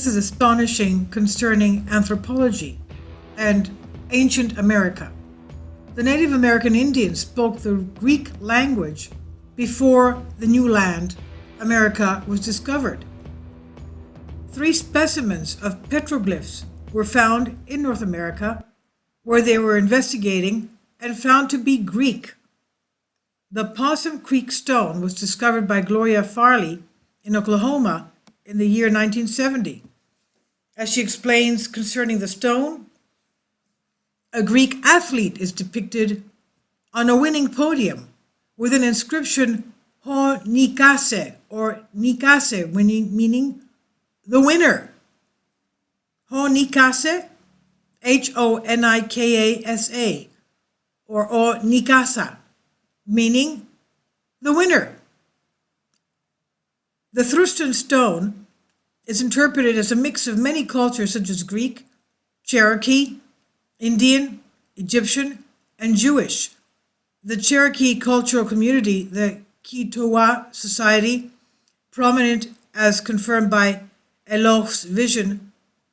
This is astonishing concerning anthropology and ancient America. The Native American Indians spoke the Greek language before the new land, America, was discovered. 3 specimens of petroglyphs were found in North America where they were investigating and found to be Greek. The Possum Creek stone was discovered by Gloria Farley in Oklahoma in the year 1970. As she explains concerning the stone, a Greek athlete is depicted on a winning podium with an inscription Ho Nikase, or Nikase, meaning the winner. Ho Nikase, Honikasa, or O Nikasa, meaning the winner. The Thruston stone is interpreted as a mix of many cultures such as Greek, Cherokee, Indian, Egyptian, and Jewish. The Cherokee cultural community, the Kitowa Society, prominent as confirmed by Eloh's vision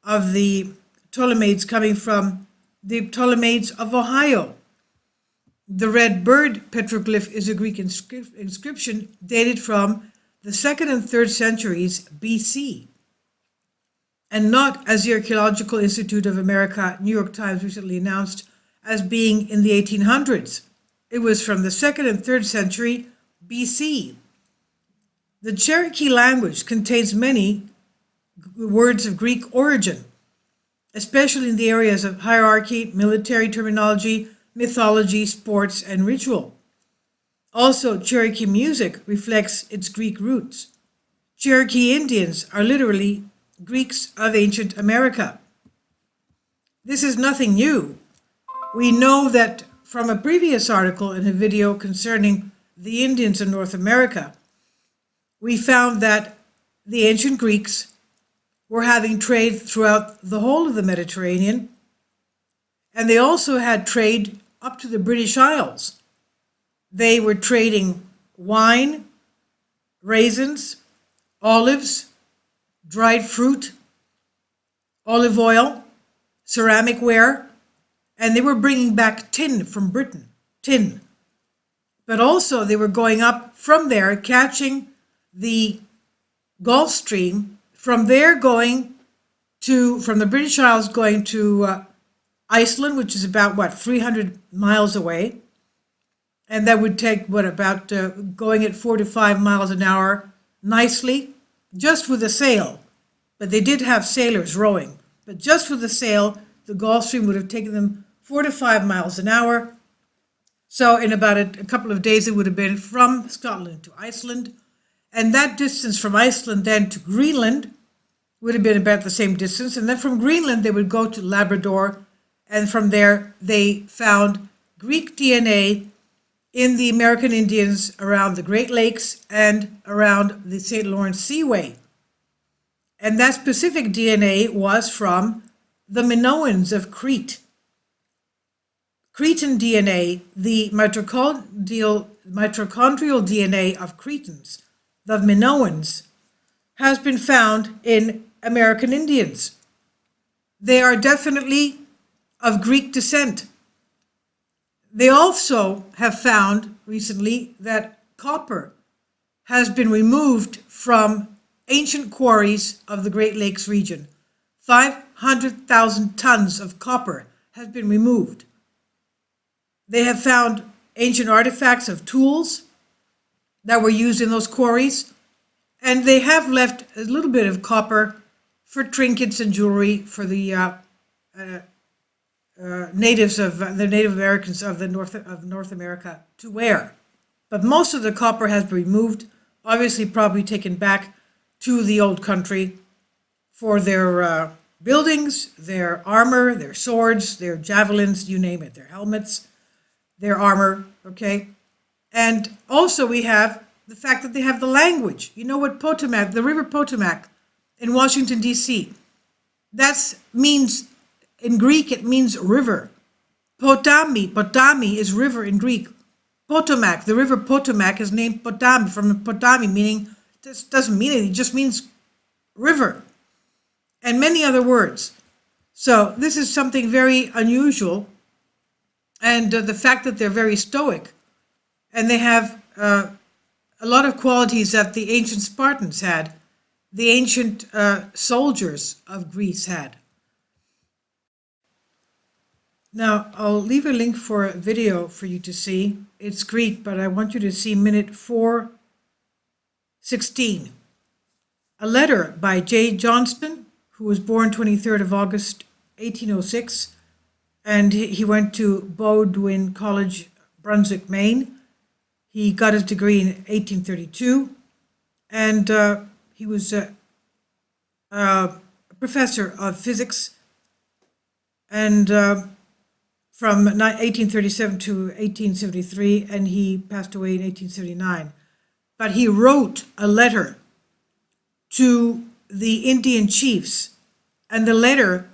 of the Ptolemaids coming from the Ptolemaids of Ohio. The red bird petroglyph is a Greek inscription dated from the 2nd and 3rd centuries BC, and not, as the Archaeological Institute of America, New York Times recently announced, as being in the 1800s. It was from the 2nd and 3rd century BC. The Cherokee language contains many words of Greek origin, especially in the areas of hierarchy, military terminology, mythology, sports, and ritual. Also, Cherokee music reflects its Greek roots. Cherokee Indians are literally Greeks of ancient America. This is nothing new. We know that from a previous article in a video concerning the Indians in North America, we found that the ancient Greeks were having trade throughout the whole of the Mediterranean, and they also had trade up to the British Isles. They were trading wine, raisins, olives, dried fruit, olive oil, ceramic ware, and they were bringing back tin from Britain, tin. But also they were going up from there, catching the Gulf Stream, from there from the British Isles going to Iceland, which is about, 300 miles away. And that would take, going at 4 to 5 miles an hour nicely, just with a sail. But they did have sailors rowing. But just with the sail, the Gulf Stream would have taken them 4 to 5 miles an hour. So in about a couple of days, it would have been from Scotland to Iceland. And that distance from Iceland then to Greenland would have been about the same distance. And then from Greenland, they would go to Labrador. And from there, they found Greek DNA in the American Indians around the Great Lakes and around the St. Lawrence Seaway. And that specific DNA was from the Minoans of Crete. Cretan DNA, the mitochondrial DNA of Cretans, the Minoans, has been found in American Indians. They are definitely of Greek descent. They also have found recently that copper has been removed from ancient quarries of the Great Lakes region. 500,000 tons of copper has been removed. They have found ancient artifacts of tools that were used in those quarries, and they have left a little bit of copper for trinkets and jewelry for the natives of the Native Americans of North America to wear. But most of the copper has been removed, obviously probably taken back to the old country for their buildings, their armor, their swords, their javelins, you name it, their helmets, their armor, okay? And also we have the fact that they have the language. You know what Potomac, the river Potomac in Washington, D.C., that means, in Greek, it means river. Potami is river in Greek. Potomac, the river Potomac is named Potami, meaning, this doesn't mean anything, it just means river. and many other words. So this is something very unusual, and the fact that they're very stoic, and they have a lot of qualities that the ancient Spartans had, the ancient soldiers of Greece had. Now, I'll leave a link for a video for you to see. It's Greek, but I want you to see minute 4:16. A letter by J. Johnston, who was born 23rd of August, 1806, and he went to Bowdoin College, Brunswick, Maine. He got his degree in 1832, and he was a professor of physics, and from 1837 to 1873, and he passed away in 1879. But he wrote a letter to the Indian chiefs, and the letter,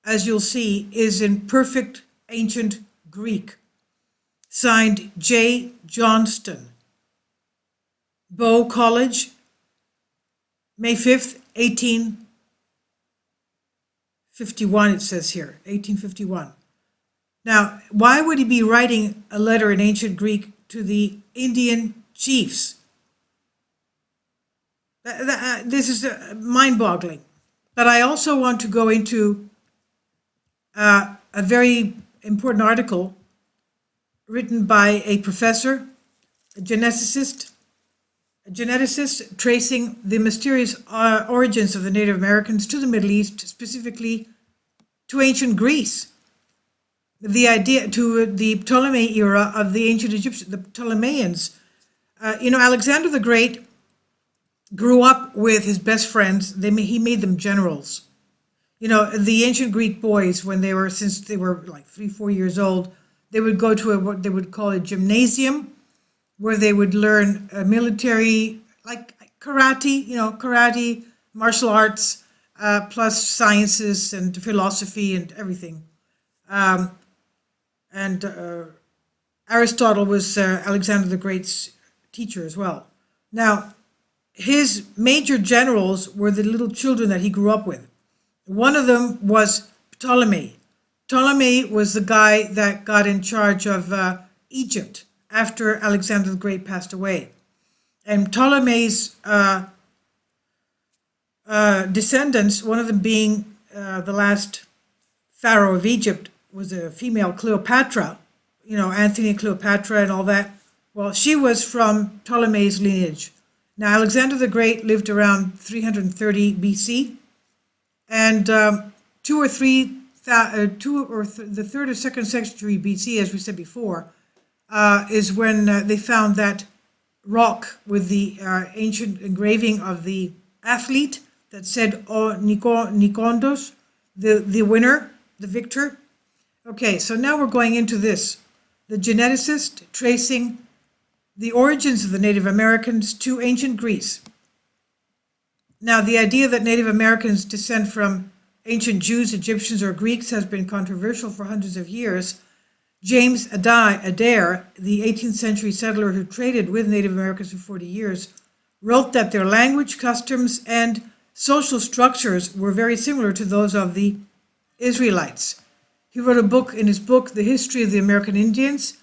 as you'll see, is in perfect ancient Greek, signed J. Johnston, Bow College, May 5th, 1851, it says here, 1851. Now, why would he be writing a letter in ancient Greek to the Indian chiefs? This is mind-boggling. But I also want to go into a very important article written by a professor, a geneticist, tracing the mysterious origins of the Native Americans to the Middle East, specifically to ancient Greece. The idea to the Ptolemy era of the ancient Egyptians, the Ptolemaians. Alexander the Great grew up with his best friends. He made them generals. The ancient Greek boys, since they were like 3-4 years old, they would go to what they would call a gymnasium, where they would learn military, like karate, martial arts, plus sciences and philosophy and everything. And Aristotle was Alexander the Great's teacher as well. Now, his major generals were the little children that he grew up with. One of them was Ptolemy. Ptolemy was the guy that got in charge of Egypt after Alexander the Great passed away. And Ptolemy's descendants, one of them being the last pharaoh of Egypt, was a female, Cleopatra, Antony and Cleopatra and all that. Well, she was from Ptolemy's lineage. Now, Alexander the Great lived around 330 BC, and the 3rd or 2nd century BC, as we said before, is when they found that rock with the ancient engraving of the athlete that said "O Nikondos," the winner, the victor. Okay, so now we're going into this. The geneticist tracing the origins of the Native Americans to ancient Greece. Now, the idea that Native Americans descend from ancient Jews, Egyptians, or Greeks has been controversial for hundreds of years. James Adair, the 18th century settler who traded with Native Americans for 40 years, wrote that their language, customs, and social structures were very similar to those of the Israelites. He wrote in his book, The History of the American Indians,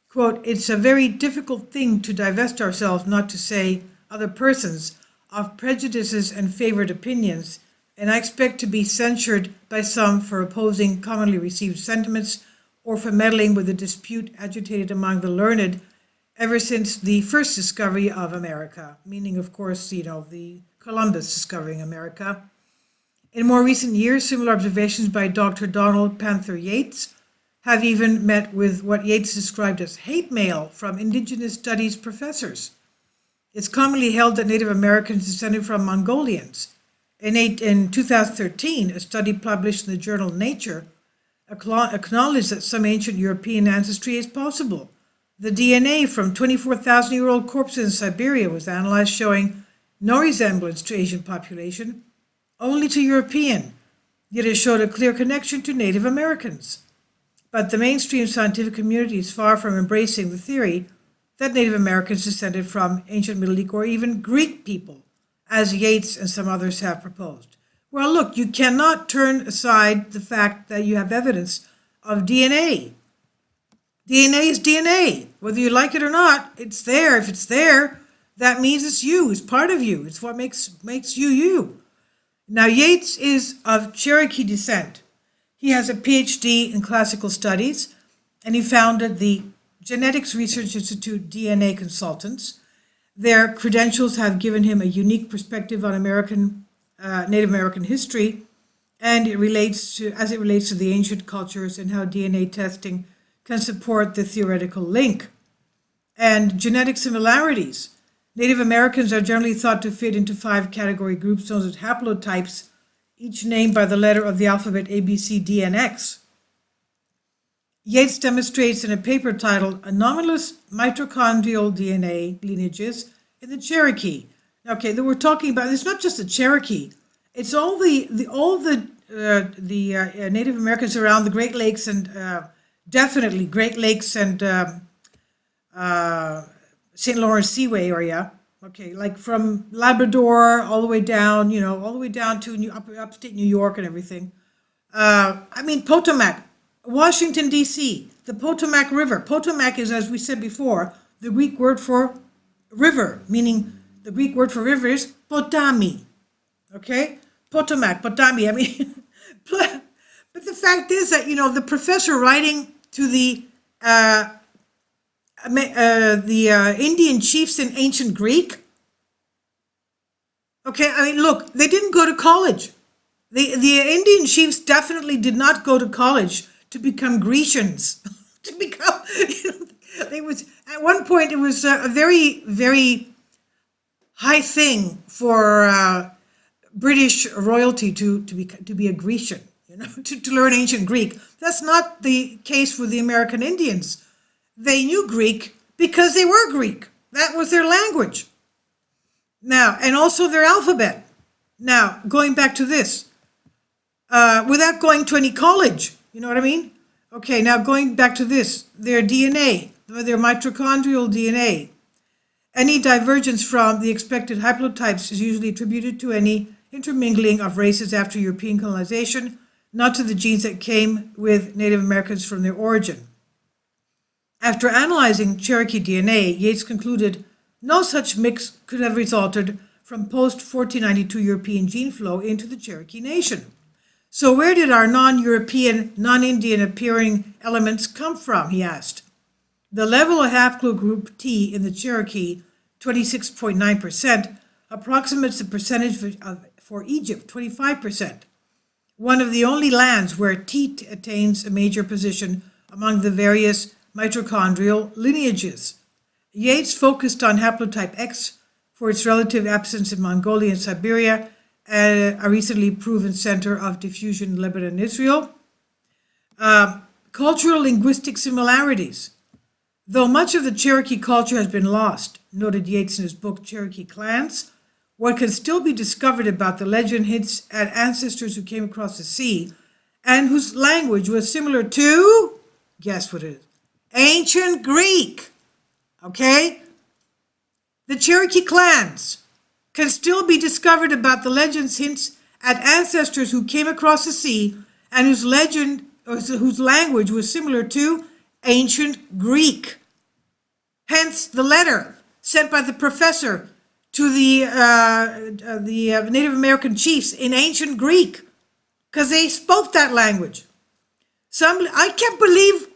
quote, "It's a very difficult thing to divest ourselves, not to say other persons, of prejudices and favored opinions, and I expect to be censured by some for opposing commonly received sentiments or for meddling with a dispute agitated among the learned ever since the first discovery of America," meaning, of course, the Columbus discovering America. In more recent years, similar observations by Dr. Donald Panther Yates have even met with what Yates described as hate mail from indigenous studies professors. It's commonly held that Native Americans descended from Mongolians. In 2013, a study published in the journal Nature acknowledged that some ancient European ancestry is possible. The DNA from 24,000-year-old corpses in Siberia was analyzed, showing no resemblance to Asian population, only to European, yet it showed a clear connection to Native Americans. But the mainstream scientific community is far from embracing the theory that Native Americans descended from ancient Middle East or even Greek people, as Yates and some others have proposed. Well, look, you cannot turn aside the fact that you have evidence of DNA. DNA is DNA. Whether you like it or not, it's there. If it's there, that means it's you. It's part of you. It's what makes you you. Now, Yates is of Cherokee descent. He has a PhD in classical studies, and he founded the Genetics Research Institute DNA Consultants. Their credentials have given him a unique perspective on Native American history, and it relates to the ancient cultures and how DNA testing can support the theoretical link. And genetic similarities. Native Americans are generally thought to fit into 5 category groups known as haplotypes, each named by the letter of the alphabet A, B, C, D, and X. Yates demonstrates in a paper titled Anomalous Mitochondrial Dna Lineages in the Cherokee. Okay, that we're talking about, it's not just the Cherokee, it's all the Native Americans around the Great Lakes and definitely Great Lakes and St. Lawrence Seaway area. Okay, like from Labrador all the way down, all the way down to upstate New York and everything. Potomac, Washington, D.C., the Potomac River. Potomac is, as we said before, the Greek word for river, meaning the Greek word for river is potami. Okay? Potomac, potami. But the fact is that, the professor writing to the Indian chiefs in ancient Greek, look, they didn't go to college. The Indian chiefs definitely did not go to college to become Grecians. At one point it was a very, very high thing for British royalty to be a Grecian, to learn ancient Greek. That's not the case with the American Indians. They knew Greek because they were Greek. That was their language. Now, and also their alphabet. Now, going back to this, without going to any college, you know what I mean? Okay, now going back to this, their DNA, their mitochondrial DNA. Any divergence from the expected haplotypes is usually attributed to any intermingling of races after European colonization, not to the genes that came with Native Americans from their origin. After analyzing Cherokee DNA, Yates concluded no such mix could have resulted from post-1492 European gene flow into the Cherokee Nation. So where did our non-European, non-Indian appearing elements come from, he asked. The level of haplogroup T in the Cherokee, 26.9%, approximates the percentage for Egypt, 25%, one of the only lands where T attains a major position among the various mitochondrial lineages. Yates focused on haplotype X for its relative absence in Mongolia and Siberia, a recently proven center of diffusion in Lebanon and Israel. Cultural linguistic similarities. Though much of the Cherokee culture has been lost, noted Yates in his book Cherokee Clans, what can still be discovered about the legend hints at ancestors who came across the sea and whose language was similar to, guess what it is? Ancient Greek. Okay? The Cherokee clans can still be discovered about the legends hints at ancestors who came across the sea and whose language was similar to ancient Greek. Hence the letter sent by the professor to the Native American chiefs in ancient Greek, because they spoke that language. I can't believe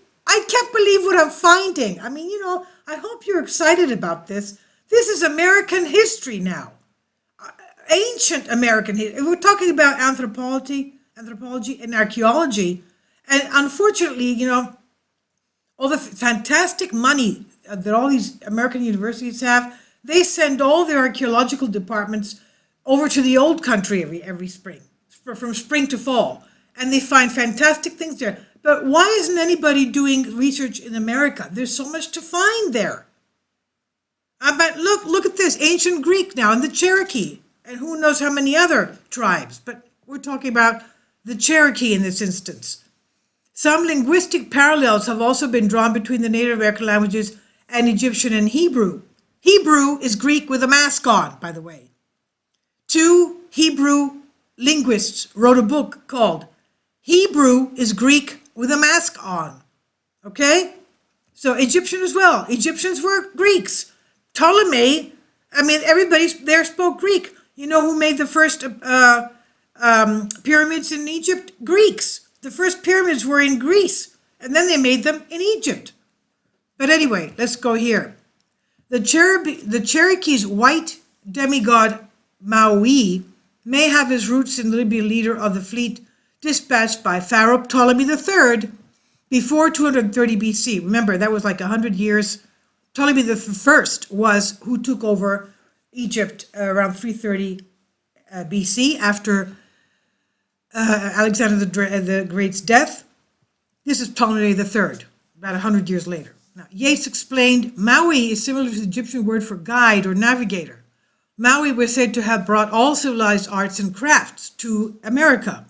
what I'm finding. I hope you're excited about this. This is American history now. Ancient American history. We're talking about anthropology and archaeology. And unfortunately, all the fantastic money that all these American universities have, they send all their archaeological departments over to the old country every spring, from spring to fall. And they find fantastic things there. But why isn't anybody doing research in America? There's so much to find there. But look at this, ancient Greek now, and the Cherokee, and who knows how many other tribes. But we're talking about the Cherokee in this instance. Some linguistic parallels have also been drawn between the Native American languages and Egyptian and Hebrew. Hebrew is Greek with a mask on, by the way. 2 Hebrew linguists wrote a book called Hebrew is Greek with a Mask On. Okay? So Egyptian as well. Egyptians were Greeks. Ptolemy, everybody there spoke Greek. You know who made the first pyramids in Egypt? Greeks. The first pyramids were in Greece, and then they made them in Egypt. But anyway, let's go here. The Cherokee's white demigod Maui may have his roots in the Libyan leader of the fleet dispatched by Pharaoh Ptolemy III before 230 BC. Remember, that was like 100 years. Ptolemy I was who took over Egypt around 330 BC after Alexander the Great's death. This is Ptolemy III, about 100 years later. Now, Yeats explained Maui is similar to the Egyptian word for guide or navigator. Maui was said to have brought all civilized arts and crafts to America.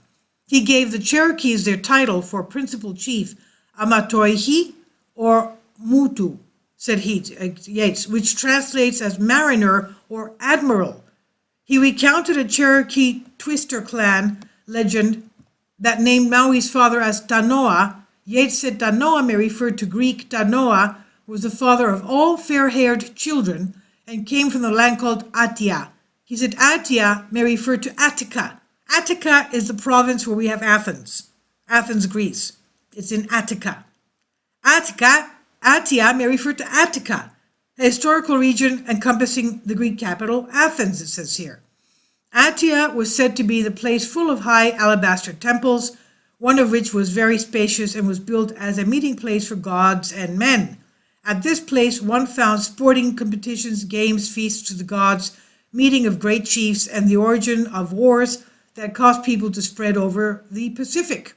He gave the Cherokees their title for principal chief, Amatoihi or Mutu, said Yeats, which translates as mariner or admiral. He recounted a Cherokee twister clan legend that named Maui's father as Tanoa. Yeats said Tanoa may refer to Greek. Tanoa was the father of all fair-haired children and came from the land called Attia. He said Attia may refer to Attica. Attica is the province where we have Athens, Greece. It's in Attica. Attia may refer to Attica, a historical region encompassing the Greek capital, Athens, it says here. Attia was said to be the place full of high alabaster temples, one of which was very spacious and was built as a meeting place for gods and men. At this place, one found sporting competitions, games, feasts to the gods, meeting of great chiefs, and the origin of wars that caused people to spread over the Pacific.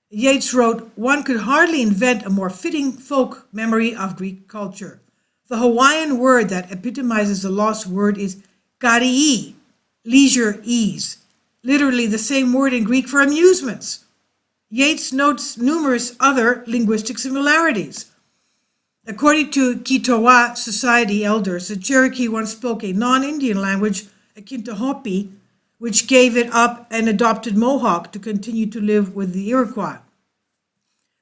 Yeats wrote, one could hardly invent a more fitting folk memory of Greek culture. The Hawaiian word that epitomizes the lost word is karii, leisure, ease, literally the same word in Greek for amusements. Yeats notes numerous other linguistic similarities. According to Kitowa Society elders, the Cherokee once spoke a non-Indian language, akin to Hopi, which gave it up and adopted Mohawk to continue to live with the Iroquois.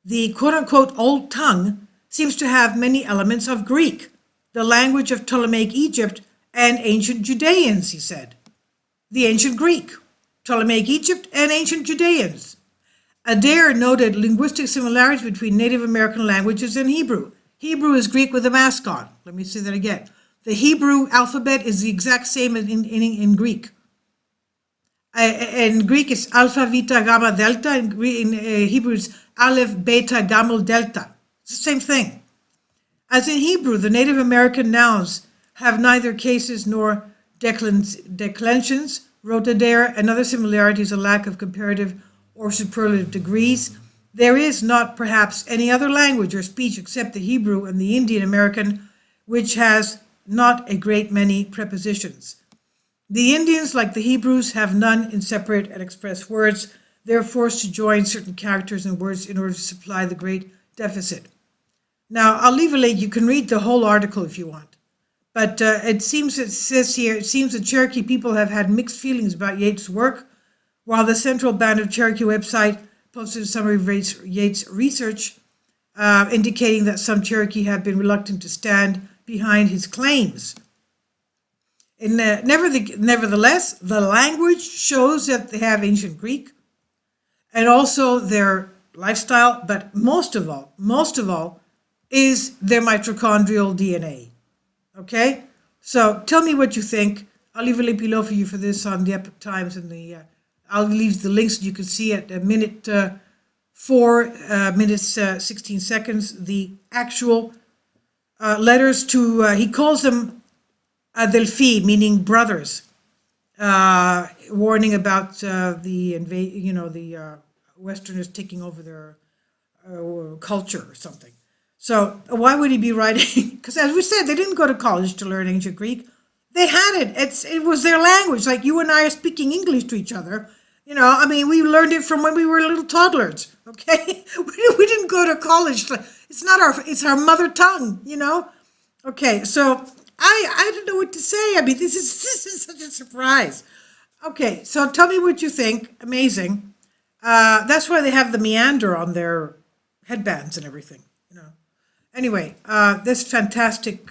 The quote-unquote old tongue seems to have many elements of Greek, the language of Ptolemaic Egypt and ancient Judeans, he said. The ancient Greek, Ptolemaic Egypt, and ancient Judeans. Adair noted linguistic similarities between Native American languages and Hebrew. Hebrew is Greek with a mask on. Let me say that again. The Hebrew alphabet is the exact same in Greek. In Greek, it's alpha, beta, gamma, delta. In Hebrew, it's aleph, beta, gamma, delta. It's the same thing. As in Hebrew, the Native American nouns have neither cases nor declensions. Wrote Adair, and other similarities, a lack of comparative or superlative degrees. There is not perhaps any other language or speech except the Hebrew and the Indian American, which has not a great many prepositions. The Indians, like the Hebrews, have none in separate and express words. They're forced to join certain characters and words in order to supply the great deficit. Now, I'll leave a link. You can read the whole article if you want. But it seems the Cherokee people have had mixed feelings about Yeats' work, while the Central Band of Cherokee website posted a summary of Yeats' research, indicating that some Cherokee have been reluctant to stand behind his claims. Nevertheless, the language shows that they have ancient Greek, and also their lifestyle, but most of all, is their mitochondrial DNA. Okay? So tell me what you think. I'll leave a link below for you for this on the Epoch Times, and I'll leave the links so you can see at a minute 4 minutes 16 seconds the actual letters to, he calls them Adelphi, meaning brothers, warning about the Westerners taking over their culture or something. So why would he be writing? Because as we said, they didn't go to college to learn ancient Greek. They had it. It was their language. Like you and I are speaking English to each other. We learned it from when we were little toddlers. Okay, we didn't go to college. It's our mother tongue. Okay, so I don't know what to say. This is such a surprise. Okay, so tell me what you think. Amazing. That's why they have the meander on their headbands and everything, you know. Anyway, this fantastic,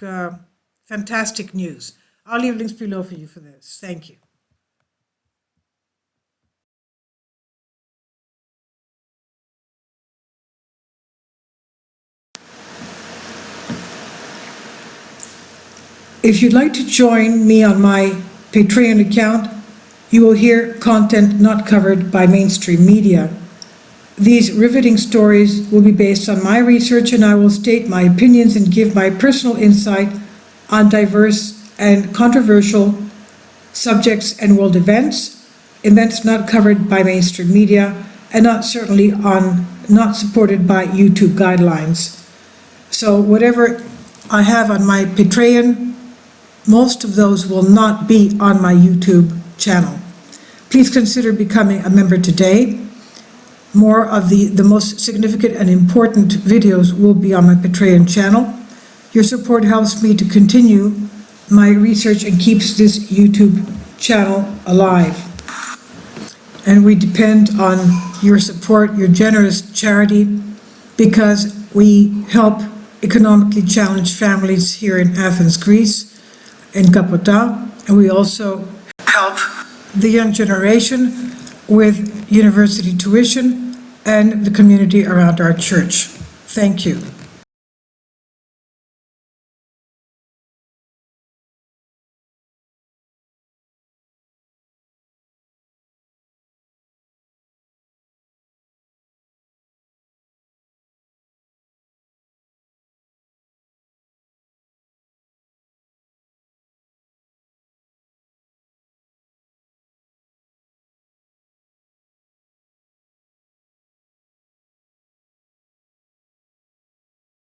fantastic news. I'll leave links below for you for this. Thank you. If you'd like to join me on my Patreon account, you will hear content not covered by mainstream media. These riveting stories will be based on my research, and I will state my opinions and give my personal insight on diverse and controversial subjects and world events not covered by mainstream media, and not supported by YouTube guidelines. So whatever I have on my Patreon, most of those will not be on my YouTube channel. Please consider becoming a member today. More of the most significant and important videos will be on my Patreon channel. Your support helps me to continue my research and keeps this YouTube channel alive. And we depend on your support, your generous charity, because we help economically challenged families here in Athens, Greece, in Kapota, and we also help the young generation with university tuition and the community around our church. Thank you.